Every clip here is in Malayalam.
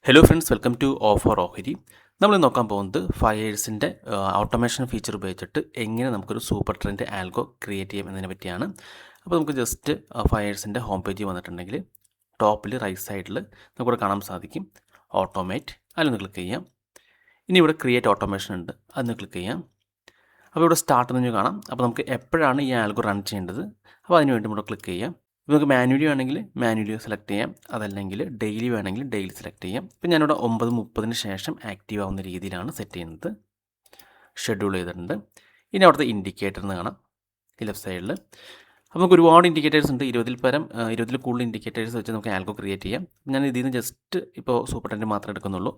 Hello friends, welcome to offer ഓഹരി. നമ്മൾ നോക്കാൻ പോകുന്നത് ഫയേഴ്സിൻ്റെ ഓട്ടോമേഷൻ ഫീച്ചർ ഉപയോഗിച്ചിട്ട് എങ്ങനെ നമുക്കൊരു സൂപ്പർ ട്രെൻഡ് ആൽഗോ ക്രിയേറ്റ് ചെയ്യാം എന്നതിനെ പറ്റിയാണ്. അപ്പോൾ നമുക്ക് ജസ്റ്റ് ഫയേഴ്സിൻ്റെ ഹോം പേജിൽ വന്നിട്ടുണ്ടെങ്കിൽ ടോപ്പിൽ റൈറ്റ് സൈഡിൽ നമുക്കിവിടെ കാണാൻ സാധിക്കും ഓട്ടോമേറ്റ്. അതിലൊന്ന് ക്ലിക്ക് ചെയ്യാം. ഇനി ഇവിടെ ക്രിയേറ്റ് ഓട്ടോമേഷൻ ഉണ്ട്, അതൊന്ന് ക്ലിക്ക് ചെയ്യാം. അപ്പോൾ ഇവിടെ സ്റ്റാർട്ട് എന്ന് കാണാം. അപ്പോൾ നമുക്ക് എപ്പോഴാണ് ഈ ആൽഗോ റൺ ചെയ്യേണ്ടത്, അപ്പോൾ അതിന് വേണ്ടി ഇവിടെ ക്ലിക്ക് ചെയ്യാം. ഇപ്പോൾ നമുക്ക് മാനുവലി വേണമെങ്കിൽ മാനുവലി സെലക്ട് ചെയ്യാം, അതല്ലെങ്കിൽ ഡെയിലി വേണമെങ്കിൽ ഡെയിലി സെലക്ട് ചെയ്യാം. ഇപ്പോൾ ഞാനിവിടെ 9:30 ശേഷം ആക്റ്റീവ് ആവുന്ന രീതിയിലാണ് സെറ്റ് ചെയ്യുന്നത്, ഷെഡ്യൂൾ ചെയ്തിട്ടുണ്ട്. ഇനി അവിടുത്തെ ഇൻഡിക്കേറ്റർ എന്ന് കാണാം ഈ ലെഫ്റ്റ് സൈഡിൽ. അപ്പോൾ നമുക്ക് ഒരുപാട് ഇൻഡിക്കേറ്റേഴ്സ് ഉണ്ട്, 20-ൽ കൂടുതൽ ഇൻഡിക്കേറ്റേഴ്സ് വെച്ച് നമുക്ക് ആൽഗോ ക്രിയേറ്റ് ചെയ്യാം. ഞാൻ ഇതിൽ നിന്ന് ജസ്റ്റ് ഇപ്പോൾ സൂപ്പർ ട്രെൻഡ് മാത്രമേ എടുക്കുന്നുള്ളൂ.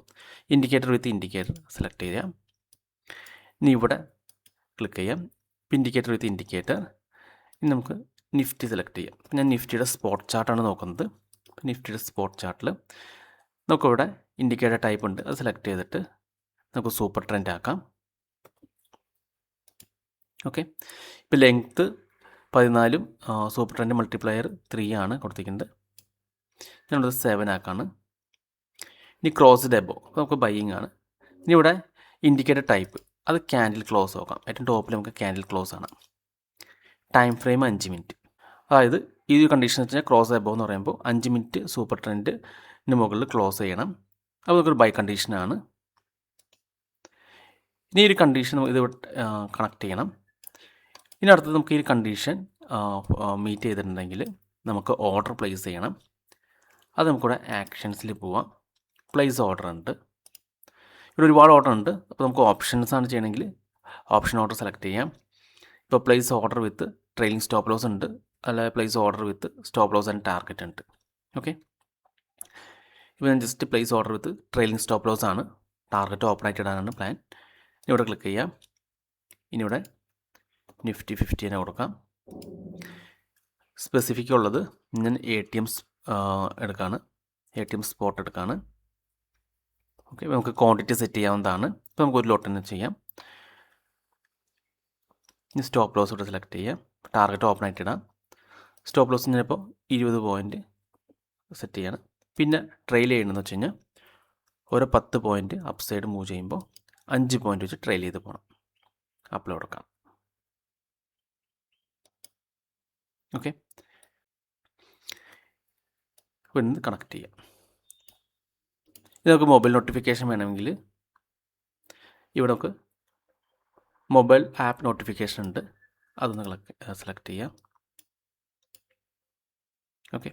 ഇൻഡിക്കേറ്റർ വിത്ത് ഇൻഡിക്കേറ്റർ സെലക്ട് ചെയ്യാം. ഇനി ഇവിടെ ക്ലിക്ക് ചെയ്യാം, ഇൻഡിക്കേറ്റർ വിത്ത് ഇൻഡിക്കേറ്റർ. ഇനി നമുക്ക് നിഫ്റ്റി സെലക്ട് ചെയ്യാം. അപ്പോൾ ഞാൻ നിഫ്റ്റിയുടെ സ്പോട്ട് ചാർട്ടാണ് നോക്കുന്നത്. നിഫ്റ്റിയുടെ സ്പോട്ട് ചാർട്ടിൽ നമുക്കിവിടെ ഇൻഡിക്കേറ്റർ ടൈപ്പ് ഉണ്ട്, അത് സെലക്ട് ചെയ്തിട്ട് നമുക്ക് സൂപ്പർ ട്രെൻഡ് ആക്കാം. ഓക്കെ, ഇപ്പോൾ ലെങ്ത്ത് 14 സൂപ്പർ ട്രെൻഡ് മൾട്ടിപ്ലയർ 3 ആണ് കൊടുത്തിരിക്കുന്നത്. ഞാനിവിടെ 7 ആക്കാണ്. ഇനി ക്രോസ്ഡ് എബോ, അപ്പോൾ നമുക്ക് ബൈയിങ് ആണ്. ഇനി ഇവിടെ ഇൻഡിക്കേറ്റർ ടൈപ്പ് അത് ക്യാൻഡിൽ ക്ലോസ് നോക്കാം. ഏറ്റവും ടോപ്പിൽ നമുക്ക് ക്യാൻഡിൽ ക്ലോസ് ആണ്. Time frame 5 minute. അതായത് ഈ ഒരു കണ്ടീഷൻ വെച്ച് കഴിഞ്ഞാൽ ക്രോസ് എബോ എന്ന് പറയുമ്പോൾ 5 മിനിറ്റ് സൂപ്പർ ട്രെൻഡിന് മുകളിൽ ക്ലോസ് ചെയ്യണം. അപ്പോൾ നമുക്കൊരു ബൈ കണ്ടീഷനാണ്. ഇനി ഒരു കണ്ടീഷൻ ഇത് കണക്ട് ചെയ്യണം. ഇനി അടുത്തത് നമുക്ക് ഈ കണ്ടീഷൻ മീറ്റ് ചെയ്തിട്ടുണ്ടെങ്കിൽ നമുക്ക് ഓർഡർ പ്ലേസ് ചെയ്യണം. അത് നമുക്കിവിടെ ആക്ഷൻസിൽ പോവാം. പ്ലേസ് ഓർഡർ ഉണ്ട്, ഇവിടെ ഒരുപാട് ഓർഡർ ഉണ്ട്. അപ്പോൾ നമുക്ക് ഓപ്ഷൻസ് ആണ് ചെയ്യണമെങ്കിൽ ഓപ്ഷൻ ഓർഡർ സെലക്ട് ചെയ്യാം. ഇപ്പോൾ place order with trailing stop loss ഉണ്ട്, അല്ല place order with stop loss and target ഉണ്ട്. ഓക്കെ, ഇപ്പോൾ ഞാൻ just place order with trailing stop loss ആണ്, ടാർഗറ്റ് ഓപ്പൺ ആയിട്ട് ഇടാനാണ് പ്ലാൻ. ഇവിടെ ക്ലിക്ക് ചെയ്യാം. ഇനി ഇവിടെ നിഫ്റ്റി 50 തന്നെ കൊടുക്കാം. സ്പെസിഫിക് ഉള്ളത് ഞാൻ ATM എടുക്കുകയാണ്, ATM സ്പോട്ട് എടുക്കുകയാണ്. ഓക്കെ, നമുക്ക് ക്വാണ്ടിറ്റി സെറ്റ് ചെയ്യാവുന്നതാണ്. ഇപ്പോൾ നമുക്ക് ഒരു ലോട്ട് തന്നെ ചെയ്യാം. ഇനി സ്റ്റോപ്പ് ലോസ് ഇവിടെ സെലക്ട് ചെയ്യാം, ടാർഗറ്റ് ഓപ്പൺ ആയിട്ട് ഇടാം. സ്റ്റോപ്പ് ലോസ് ഞാനിപ്പോൾ 20 പോയിൻറ്റ് സെറ്റ് ചെയ്യണം. പിന്നെ ട്രെയിൽ ചെയ്യണമെന്ന് വെച്ച് കഴിഞ്ഞാൽ ഓരോ 10 പോയിൻറ്റ് അപ്പ് സൈഡ് മൂവ് ചെയ്യുമ്പോൾ 5 പോയിൻറ്റ് വെച്ച് ട്രെയിൽ ചെയ്ത് പോകണം. അപ്ലോഡ് കൊടുക്കാം. ഓക്കെ, അപ്പോൾ ഇന്ന് കണക്ട് ചെയ്യാം. ഇത് നമുക്ക് മൊബൈൽ നോട്ടിഫിക്കേഷൻ വേണമെങ്കിൽ ഇവിടെ നമുക്ക് മൊബൈൽ ആപ്പ് നോട്ടിഫിക്കേഷൻ ഉണ്ട്, അതൊന്ന് സെലക്ട് ചെയ്യാം. ഓക്കെ,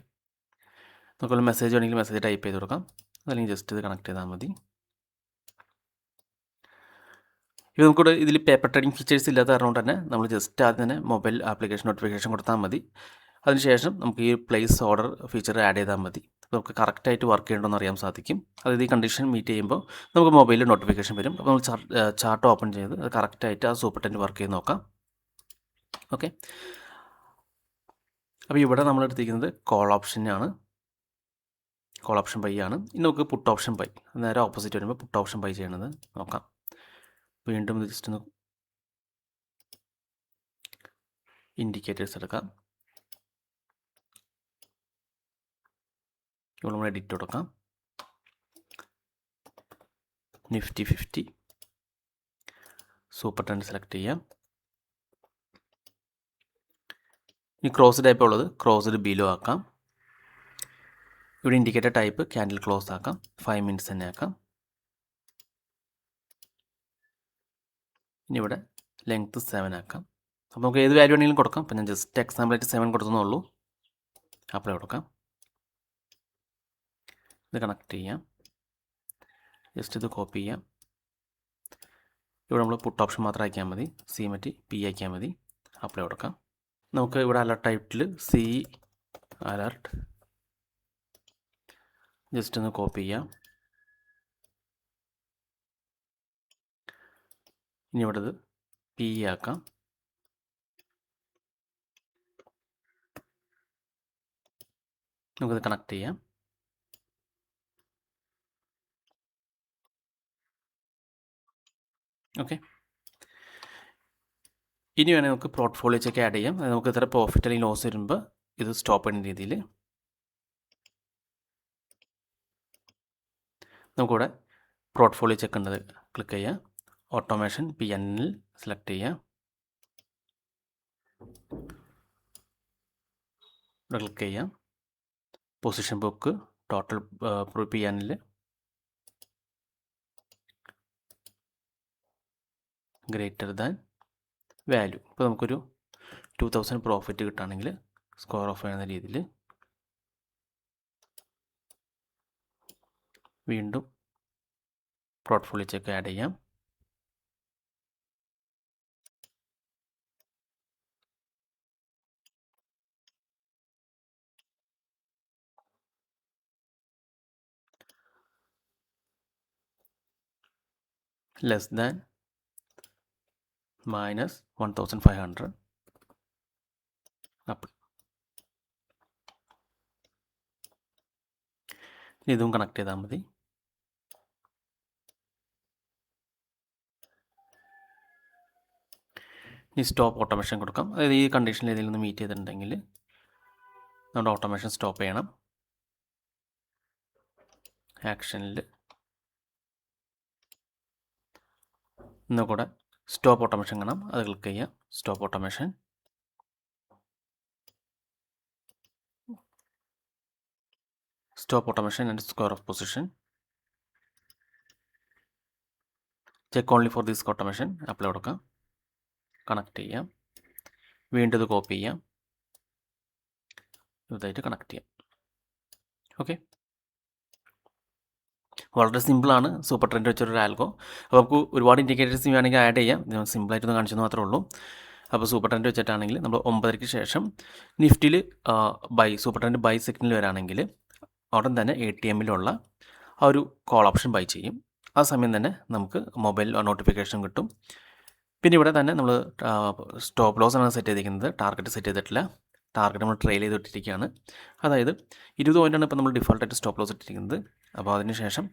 നമുക്കൊരു മെസ്സേജ് വേണമെങ്കിൽ മെസ്സേജ് ടൈപ്പ് ചെയ്ത് കൊടുക്കാം, അല്ലെങ്കിൽ ജസ്റ്റ് ഇത് കണക്ട് ചെയ്താൽ മതി. ഇത് നമുക്കിവിടെ ഇതിൽ പേപ്പർ ട്രേഡിംഗ് ഫീച്ചേഴ്സ് ഇല്ലാത്ത കാരണം തന്നെ നമ്മൾ ജസ്റ്റ് ആദ്യം തന്നെ മൊബൈൽ ആപ്ലിക്കേഷൻ നോട്ടിഫിക്കേഷൻ കൊടുത്താൽ മതി. അതിനുശേഷം നമുക്ക് ഈ പ്ലേസ് ഓർഡർ ഫീച്ചർ ആഡ് ചെയ്താൽ മതി. അപ്പോൾ നമുക്ക് കറക്റ്റായിട്ട് വർക്ക് ചെയ്യണമെന്ന് അറിയാൻ സാധിക്കും. അതായത് ഈ കണ്ടീഷൻ മീറ്റ് ചെയ്യുമ്പോൾ നമുക്ക് മൊബൈലിൽ നോട്ടിഫിക്കേഷൻ വരും. അപ്പോൾ നമ്മൾ ചാർട്ട് ഓപ്പൺ ചെയ്ത് അത് കറക്റ്റായിട്ട് ആ സൂപ്പർ ട്രെൻഡ് വർക്ക് ചെയ്ത് നോക്കാം. ഓക്കെ, അപ്പോൾ ഇവിടെ നമ്മൾ എടുത്തിരിക്കുന്നത് കോൾ ഓപ്ഷനാണ്, കോൾ ഓപ്ഷൻ ബൈ ആണ്. ഇനി നമുക്ക് പുട്ട് ഓപ്ഷൻ ബൈ, നേരെ ഓപ്പോസിറ്റ് വരുമ്പോൾ പുട്ട് ഓപ്ഷൻ ബൈ ചെയ്യണത് നോക്കാം. വീണ്ടും ജസ്റ്റ് ഒന്ന് ഇൻഡിക്കേറ്റേഴ്സ് എടുക്കാം. ഇവിടെ നമ്മൾ എഡിറ്റ് കൊടുക്കാം. നിഫ്റ്റി 50 സൂപ്പർ ട്രെൻഡ് സെലക്ട് ചെയ്യാം. ഇനി ക്രോസ് ടൈപ്പ് ഉള്ളത് ക്രോസ്ഡ് ബിലോ ആക്കാം. ഇവിടെ ഇൻഡിക്കേറ്റർ ടൈപ്പ് ക്യാൻഡിൽ ക്ലോസ് ആക്കാം, 5 മിനിറ്റ്സ് തന്നെ ആക്കാം. ഇനി ഇവിടെ ലെങ്ത്ത് 7 ആക്കാം. അപ്പോൾ നമുക്ക് ഏത് വാല്യൂ വേണമെങ്കിലും കൊടുക്കാം. അപ്പോൾ ഞാൻ ജസ്റ്റ് എക്സാമ്പിളായിട്ട് 7 കൊടുത്തുന്നുള്ളൂ. അപ്ലൈ കൊടുക്കാം. ഇത് കണക്ട് ചെയ്യാം, ജസ്റ്റ് ഇത് കോപ്പി ചെയ്യാം. ഇവിടെ നമ്മൾ പുട്ട് ഓപ്ഷൻ മാത്രം ആക്കിയാൽ മതി, സി മറ്റി പി ആക്കിയാൽ മതി. അപ്ലൈ കൊടുക്കാം. നമുക്ക് ഇവിടെ അലർട്ട് ടൈപ്പിൽ സി അലർട്ട് ജസ്റ്റ് ഒന്ന് കോപ്പി ചെയ്യാം. ഇനി ഇവിടെ ഇത് പി ആക്കാം. നമുക്കിത് കണക്ട് ചെയ്യാം. ഓക്കെ, ഇനി വേണമെങ്കിൽ നമുക്ക് പോർട്ട്ഫോളിയോ ചെക്ക് ആഡ് ചെയ്യാം. നമുക്ക് ഇത്ര പ്രോഫിറ്റ് അല്ലെങ്കിൽ ലോസ് വരുമ്പോൾ ഇത് സ്റ്റോപ്പ് ചെയ്യുന്ന രീതിയിൽ നമുക്കിവിടെ പോർട്ട്ഫോളിയോ ചെക്ക് ഉണ്ടത് ക്ലിക്ക് ചെയ്യുക. ഓട്ടോമേഷൻ PNL സെലക്ട് ചെയ്യുക. ഇവിടെ ക്ലിക്ക് ചെയ്യാം. Position book total PNL greater than value. ഇപ്പോൾ നമുക്കൊരു 2000 പ്രോഫിറ്റ് കിട്ടുകയാണെങ്കിൽ സ്ക്വയർ ഓഫ് ചെയ്യുന്ന രീതിയിൽ വീണ്ടും പോർട്ട്ഫോളിയോ ചെക്ക് ആഡ് ചെയ്യാം. Less than -1500 up. ഇതും കണക്ട് ചെയ്താൽ മതി. ഈ സ്റ്റോപ്പ് ഓട്ടോമേഷൻ കൊടുക്കാം. അതായത് ഈ കണ്ടീഷനിൽ ഏതെങ്കിലും ഒന്ന് മീറ്റ് ചെയ്തിട്ടുണ്ടെങ്കിൽ നമ്മുടെ ഓട്ടോമേഷൻ സ്റ്റോപ്പ് ചെയ്യണം. ആക്ഷനിൽ ഇന്നുകൂടെ സ്റ്റോപ്പ് ഓട്ടോമേഷൻ കാണാം. അത് ക്ലിക്ക് ചെയ്യാം. Stop automation. Stop automation and square of position. Cheque only for this automation. Apply കൊടുക്കാം. കണക്ട് ചെയ്യാം. വീണ്ടും ഇത് കോപ്പി ചെയ്യാം. ഇതായിട്ട് കണക്ട് ചെയ്യാം. ഓക്കെ, വളരെ സിമ്പിളാണ് സൂപ്പർ ട്രെൻഡ് വെച്ചൊരു ആൽഗോ. അപ്പോൾ നമുക്ക് ഒരുപാട് ഇൻഡിക്കേറ്റേഴ്സ് വേണമെങ്കിൽ ആഡ് ചെയ്യാം. ഇത് സിമ്പിളായിട്ടൊന്ന് കാണിച്ചെന്ന് മാത്രമേ ഉള്ളൂ. അപ്പോൾ സൂപ്പർ ട്രെൻഡ് വെച്ചിട്ടാണെങ്കിൽ നമ്മൾ 9:00 ശേഷം നിഫ്റ്റിയിൽ സൂപ്പർ ട്രെൻഡ് ബൈ സെഗ്മെൻറ്റിൽ വരാണെങ്കിൽ ഉടൻ തന്നെ ATMലുള്ള ആ ഒരു കോൾ ഓപ്ഷൻ ബൈ ചെയ്യും. ആ സമയം തന്നെ നമുക്ക് മൊബൈൽ നോട്ടിഫിക്കേഷൻ കിട്ടും. പിന്നെ ഇവിടെ തന്നെ നമ്മൾ സ്റ്റോപ്പ് ലോസ് ആണ് സെറ്റ് ചെയ്തിരിക്കുന്നത്. ടാർഗറ്റ് സെറ്റ് ചെയ്തിട്ടില്ല. ടാർഗറ്റ് നമ്മൾ ട്രെയിൽ ചെയ്തിട്ടിരിക്കുകയാണ്. അതായത് 20 പോയിൻ്റാണ് ഇപ്പോൾ നമ്മൾ ഡിഫോൾട്ടായിട്ട് സ്റ്റോപ്പ് ലോസ് ഇട്ടിരിക്കുന്നത്. അപ്പോൾ അതിനുശേഷം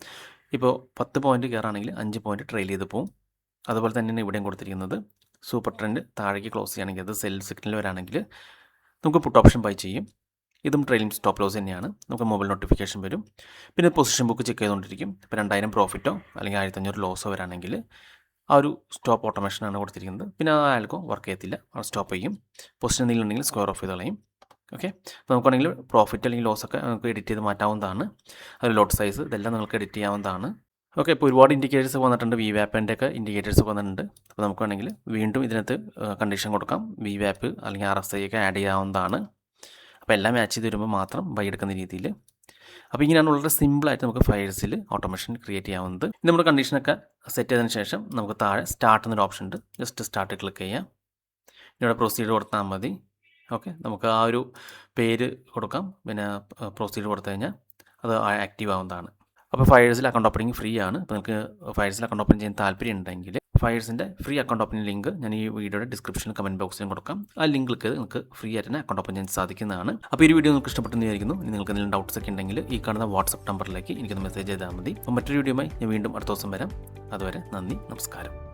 ഇപ്പോൾ 10 പോയിൻ്റ് കയറാണെങ്കിൽ 5 പോയിൻ്റ് ട്രെയിൽ ചെയ്ത് പോകും. അതുപോലെ തന്നെയാണ് ഇവിടെയും കൊടുത്തിരിക്കുന്നത്. സൂപ്പർ ട്രെൻഡ് താഴേക്ക് ക്ലോസ് ചെയ്യുകയാണെങ്കിൽ അത് സെൽ സിഗ്നൽ വരാണെങ്കിൽ നമുക്ക് പുട്ട് ഓപ്ഷൻ ബൈ ചെയ്യും. ഇതും ട്രെയിലിംഗ് സ്റ്റോപ്പ് ലോസ് തന്നെയാണ്. നമുക്ക് മൊബൈൽ നോട്ടിഫിക്കേഷൻ വരും. പിന്നെ പൊസിഷൻ ബുക്ക് ചെക്ക് ചെയ്തുകൊണ്ടിരിക്കും. ഇപ്പോൾ 2000 പ്രോഫിറ്റോ അല്ലെങ്കിൽ 1500 ലോസോ വരാണെങ്കിൽ ആ ഒരു സ്റ്റോപ്പ് ഓട്ടോമേഷനാണ് കൊടുത്തിരിക്കുന്നത്. പിന്നെ ആ ആൽഗോ വർക്ക് ചെയ്യത്തില്ല, അത് സ്റ്റോപ്പ് ചെയ്യും. പൊസിഷൻ എന്തെങ്കിലും ഉണ്ടെങ്കിൽ സ്ക്വയർ ഓഫ് ചെയ്ത് കളയും. ഓക്കെ, അപ്പോൾ നമുക്കാണെങ്കിൽ പ്രോഫിറ്റ് അല്ലെങ്കിൽ ലോസൊക്കെ നമുക്ക് എഡിറ്റ് ചെയ്ത് മാറ്റാവുന്നതാണ്. ഒരു ലോട്ട് സൈസ് ഇതെല്ലാം നിങ്ങൾക്ക് എഡിറ്റ് ചെയ്യാവുന്നതാണ്. ഓക്കെ, ഇപ്പോൾ ഒരുപാട് ഇൻഡിക്കേറ്റേഴ്സ് വന്നിട്ടുണ്ട്. VWAPൻ്റെ ഒക്കെ ഇൻഡിക്കേറ്റേഴ്സ് വന്നിട്ടുണ്ട്. അപ്പോൾ നമുക്ക് വേണമെങ്കിൽ വീണ്ടും ഇതിനകത്ത് കണ്ടീഷൻ കൊടുക്കാം. VWAP അല്ലെങ്കിൽ RSI ഒക്കെ ആഡ് ചെയ്യാവുന്നതാണ്. അപ്പോൾ എല്ലാം മാച്ച് ചെയ്ത് വരുമ്പോൾ മാത്രം ബൈ എടുക്കുന്ന രീതിയിൽ. അപ്പോൾ ഇങ്ങനെയാണ് വളരെ സിമ്പിളായിട്ട് നമുക്ക് ഫയർസിൽ ഓട്ടോമേഷൻ ക്രിയേറ്റ് ചെയ്യാവുന്നത്. നമ്മുടെ കണ്ടീഷനൊക്കെ സെറ്റ് ചെയ്തതിന് ശേഷം നമുക്ക് താഴെ സ്റ്റാർട്ട് എന്നൊരു ഓപ്ഷൻ ഉണ്ട്. ജസ്റ്റ് സ്റ്റാർട്ട് ക്ലിക്ക് ചെയ്യാം. ഇവിടെ പ്രൊസീഡ് കൊടുത്താൽ മതി. ഓക്കെ, നമുക്ക് ആ ഒരു പേര് കൊടുക്കാം. പിന്നെ പ്രൊസീഡ് കൊടുത്തു കഴിഞ്ഞാൽ അത് ആക്റ്റീവ് ആവുന്നതാണ്. അപ്പോൾ ഫയർസിൽ അക്കൗണ്ട് ഓപ്പണിംഗ് ഫ്രീ ആണ്. അപ്പോൾ നിങ്ങൾക്ക് ഫയർസിൽ അക്കൗണ്ട് ഓപ്പൺ ചെയ്യാൻ താല്പര്യം ഉണ്ടെങ്കിൽ ഫയർസിൻ്റെ ഫ്രീ അക്കൗണ്ട് ഓപ്പണിംഗ് ലിങ്ക് ഞാൻ ഈ വീഡിയോയുടെ ഡിസ്ക്രിപ്ഷനിൽ കമൻറ്റ് ബോക്സിലും കൊടുക്കാം. ആ ലിങ്ക് ക്ലിക്ക് ചെയ്ത് നിങ്ങൾക്ക് ഫ്രീ ആയിട്ട് തന്നെ അക്കൗണ്ട് ഓപ്പൺ ചെയ്യാൻ സാധിക്കുന്നതാണ്. അപ്പോൾ ഈ വീഡിയോ നിങ്ങൾക്ക് ഇഷ്ടപ്പെട്ടെന്ന് വിചാരിക്കുന്നു. നിങ്ങൾക്ക് എന്തെങ്കിലും ഡൗട്ട്സ് ഒക്കെ ഉണ്ടെങ്കിൽ ഈ കാണുന്ന വാട്സപ്പ് നമ്പറിലേക്ക് എനിക്കൊന്ന് മെസ്സേജ് ചെയ്താൽ മതി. അപ്പോൾ മറ്റൊരു വീഡിയോയുമായി ഞാൻ വീണ്ടും അടുത്ത ദിവസം വരാം. അതുവരെ നന്ദി, നമസ്കാരം.